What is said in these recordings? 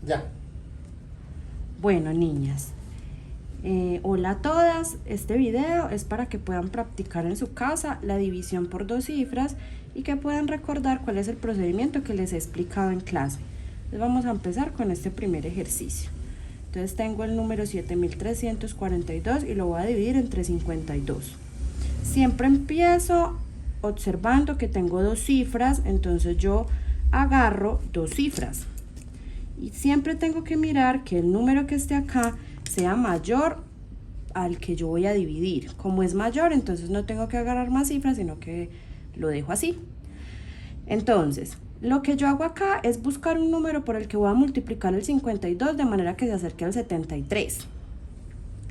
Ya. Bueno, niñas, hola a todas. Este video es para que puedan practicar en su casa la división por dos cifras y que puedan recordar cuál es el procedimiento que les he explicado en clase. Entonces vamos a empezar con este primer ejercicio. Entonces tengo el número 7342 y lo voy a dividir entre 52. Siempre empiezo observando que tengo dos cifras, entonces yo agarro dos cifras. Y siempre tengo que mirar que el número que esté acá sea mayor al que yo voy a dividir. Como es mayor, entonces no tengo que agarrar más cifras, sino que lo dejo así. Entonces, lo que yo hago acá es buscar un número por el que voy a multiplicar el 52 de manera que se acerque al 73.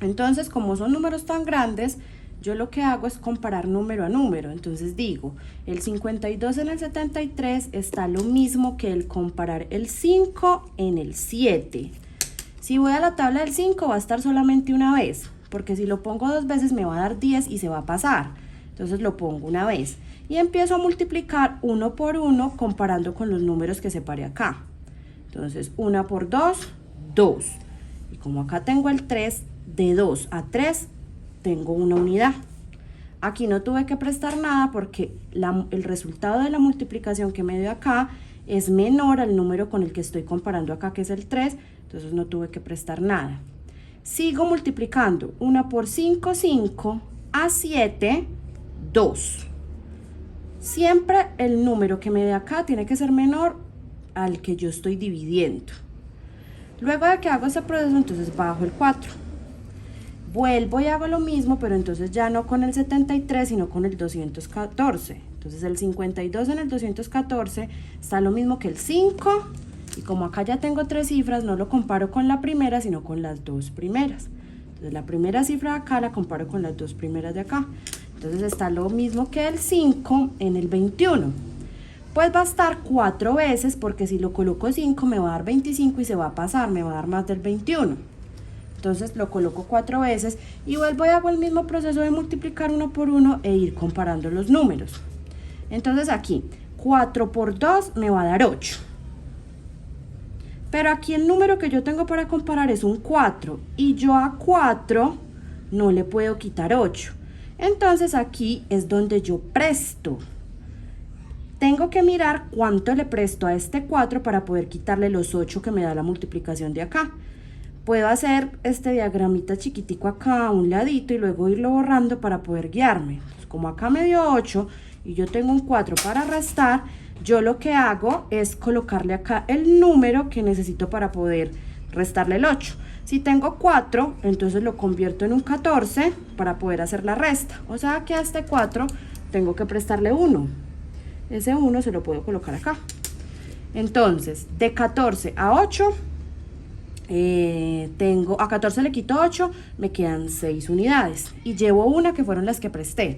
Entonces, como son números tan grandes, yo lo que hago es comparar número a número. Entonces digo, el 52 en el 73 está lo mismo que el comparar el 5 en el 7. Si voy a la tabla del 5 va a estar solamente una vez, porque si lo pongo dos veces me va a dar 10 y se va a pasar. Entonces lo pongo una vez y empiezo a multiplicar uno por uno comparando con los números que separé acá. Entonces 1 por 2, 2. Y como acá tengo el 3, de 2 a 3 tengo una unidad. Aquí no tuve que prestar nada porque el resultado de la multiplicación que me dio acá es menor al número con el que estoy comparando acá, que es el 3, entonces no tuve que prestar nada. Sigo multiplicando. 1 por 5, 5, a 7, 2. Siempre el número que me dé acá tiene que ser menor al que yo estoy dividiendo. Luego de que hago ese proceso, entonces bajo el 4. Vuelvo y hago lo mismo, pero entonces ya no con el 73, sino con el 214. Entonces el 52 en el 214 está lo mismo que el 5. Y como acá ya tengo tres cifras, no lo comparo con la primera, sino con las dos primeras. Entonces la primera cifra de acá la comparo con las dos primeras de acá. Entonces está lo mismo que el 5 en el 21. Pues va a estar 4 veces, porque si lo coloco 5 me va a dar 25 y se va a pasar, me va a dar más del 21. Entonces lo coloco 4 veces y vuelvo y hago el mismo proceso de multiplicar uno por uno e ir comparando los números. Entonces aquí 4 por 2 me va a dar 8. Pero aquí el número que yo tengo para comparar es un 4 y yo a 4 no le puedo quitar 8. Entonces aquí es donde yo presto. Tengo que mirar cuánto le presto a este 4 para poder quitarle los 8 que me da la multiplicación de acá. Puedo hacer este diagramita chiquitico acá a un ladito y luego irlo borrando para poder guiarme. Pues como acá me dio 8 y yo tengo un 4 para restar, yo lo que hago es colocarle acá el número que necesito para poder restarle el 8. Si tengo 4, entonces lo convierto en un 14 para poder hacer la resta. O sea que a este 4 tengo que prestarle 1. Ese 1 se lo puedo colocar acá. Entonces, de 14 a 8... a 14 le quito 8, me quedan 6 unidades y llevo una que fueron las que presté.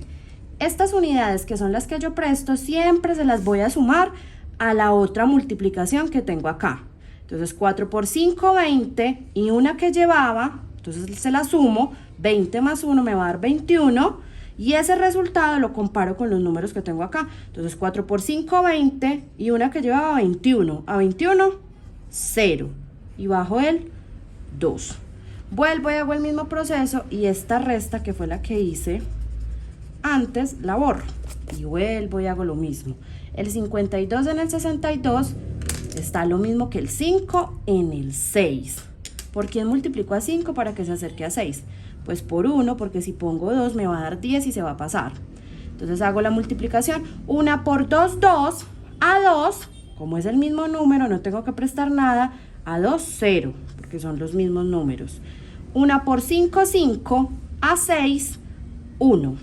Estas unidades que son las que yo presto siempre se las voy a sumar a la otra multiplicación que tengo acá. Entonces 4 por 5, 20 y una que llevaba, entonces se la sumo, 20 más 1 me va a dar 21 y ese resultado lo comparo con los números que tengo acá. Entonces 4 por 5, 20 y una que llevaba 21, a 21, 0. Y bajo el 2. Vuelvo y hago el mismo proceso y esta resta que fue la que hice antes la borro y vuelvo y hago lo mismo. El 52 en el 62 está lo mismo que el 5 en el 6. ¿Por quién multiplico a 5 para que se acerque a 6? Pues por 1, porque si pongo 2 me va a dar 10 y se va a pasar. Entonces hago la multiplicación. 1 por 2, 2. A 2, como es el mismo número, no tengo que prestar nada. A 2, 0, porque son los mismos números. 1 por 5, 5. A 6, 1.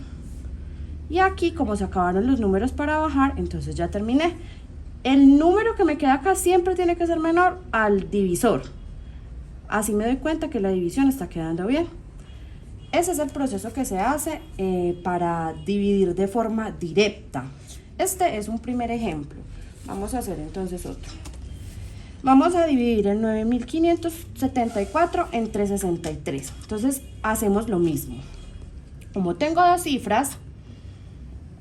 Y aquí, como se acabaron los números para bajar, entonces ya terminé. El número que me queda acá siempre tiene que ser menor al divisor. Así me doy cuenta que la división está quedando bien. Ese es el proceso que se hace para dividir de forma directa. Este es un primer ejemplo. Vamos a hacer entonces otro. Vamos a dividir el 9574 entre 63. Entonces hacemos lo mismo. Como tengo dos cifras,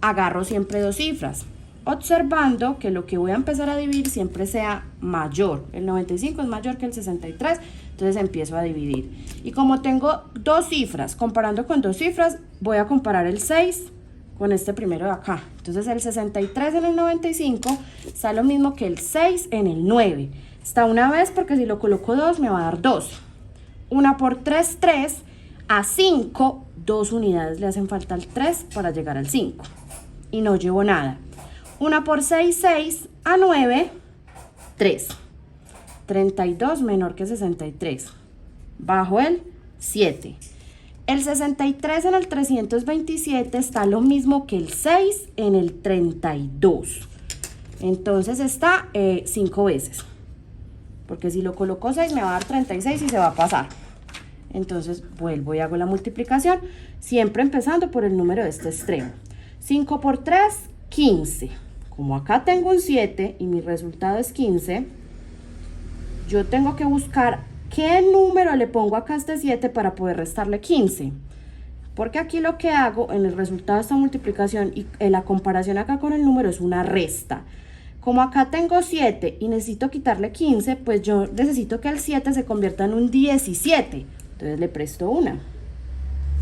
agarro siempre dos cifras. observando que lo que voy a empezar a dividir siempre sea mayor. El 95 es mayor que el 63, entonces empiezo a dividir. Y como tengo dos cifras, comparando con dos cifras, voy a comparar el 6 con este primero de acá. Entonces el 63 en el 95 está lo mismo que el 6 en el 9. Está una vez porque si lo coloco 2 me va a dar 2. 1 por 3, 3. A 5, 2 unidades le hacen falta al 3 para llegar al 5. Y no llevo nada. 1 por 6, 6. A 9, 3. 32 menor que 63. Bajo el 7. El 63 en el 327 está lo mismo que el 6 en el 32. Entonces está 5 veces. Porque si lo coloco 6 me va a dar 36 y se va a pasar. Entonces vuelvo y hago la multiplicación, siempre empezando por el número de este extremo. 5 por 3, 15. Como acá tengo un 7 y mi resultado es 15, yo tengo que buscar qué número le pongo acá a este 7 para poder restarle 15. Porque aquí lo que hago en el resultado de esta multiplicación y en la comparación acá con el número es una resta. Como acá tengo 7 y necesito quitarle 15, pues yo necesito que el 7 se convierta en un 17. Entonces le presto una.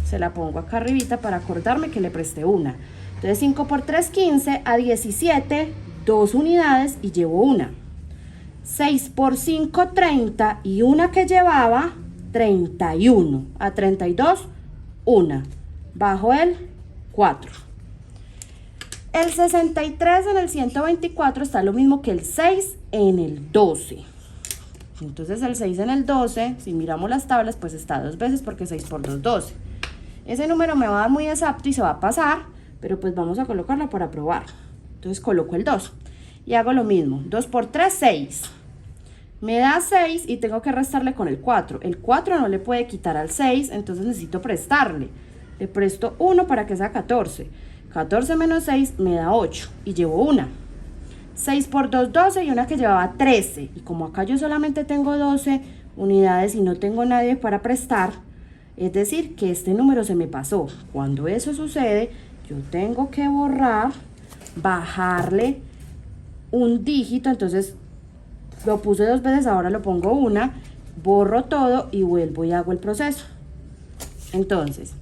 Se la pongo acá arribita para acordarme que le presté una. Entonces 5 por 3, 15. A 17, 2 unidades y llevo una. 6 por 5, 30. Y una que llevaba, 31. A 32, una. Bajo el 4. El 63 en el 124 está lo mismo que el 6 en el 12. Entonces el 6 en el 12, si miramos las tablas, pues está 2 veces porque 6 por 2, 12. Ese número me va a dar muy exacto y se va a pasar, pero pues vamos a colocarlo para probar. Entonces coloco el 2 y hago lo mismo. 2 por 3, 6. Me da 6 y tengo que restarle con el 4. El 4 no le puede quitar al 6, entonces necesito prestarle. Le presto 1 para que sea 14. 14 menos 6 me da 8 y llevo una. 6 por 2, 12 y una que llevaba 13. Y como acá yo solamente tengo 12 unidades y no tengo nadie para prestar, es decir, que este número se me pasó. Cuando eso sucede, yo tengo que borrar, bajarle un dígito. Entonces lo puse 2 veces, ahora lo pongo una, borro todo y vuelvo y hago el proceso. Entonces,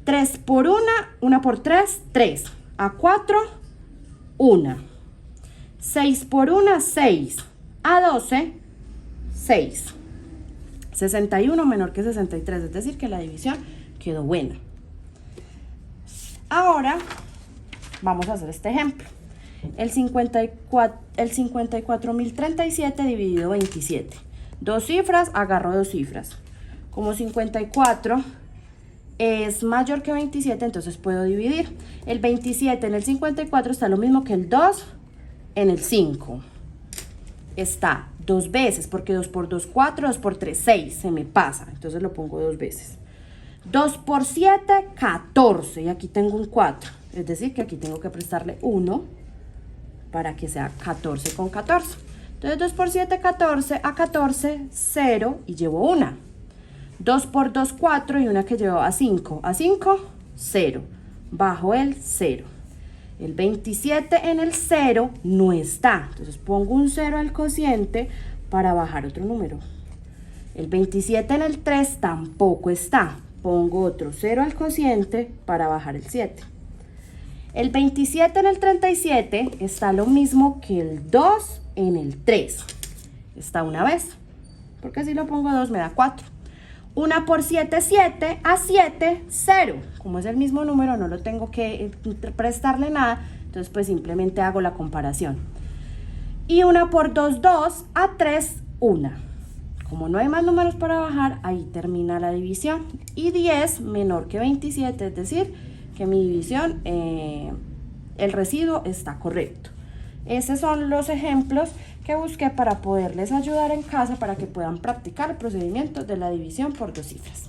3 por 1 por 3, 3. A 4, 1. 6 por 1, 6. A 12, 6. 61 menor que 63, es decir, que la división quedó buena. Ahora vamos a hacer este ejemplo. El 54.037 dividido 27. Dos cifras, agarro dos cifras. Como 54 es mayor que 27, entonces puedo dividir. El 27 en el 54 está lo mismo que el 2 en el 5. Está 2 veces, porque 2 por 2, 4, 2 por 3, 6. Se me pasa, entonces lo pongo 2 veces. 2 por 7, 14. Y aquí tengo un 4. Es decir, que aquí tengo que prestarle 1 para que sea 14 con 14. Entonces 2 por 7, 14. A 14, 0 y llevo una. 2 por 2, 4 y una que llevaba 5. A 5, 0. Bajo el 0. El 27 en el 0 no está. Entonces pongo un 0 al cociente para bajar otro número. El 27 en el 3 tampoco está. Pongo otro 0 al cociente para bajar el 7. El 27 en el 37 está lo mismo que el 2 en el 3. Está una vez. Porque si lo pongo 2 me da 4. 1 por 7, 7. A 7, 0. Como es el mismo número, no lo tengo que prestarle nada. Entonces, pues simplemente hago la comparación. Y 1 por 2, 2. A 3, 1. Como no hay más números para bajar, ahí termina la división. Y 10 menor que 27, es decir, que mi división, el residuo está correcto. Esos son los ejemplos que busqué para poderles ayudar en casa para que puedan practicar el procedimiento de la división por dos cifras.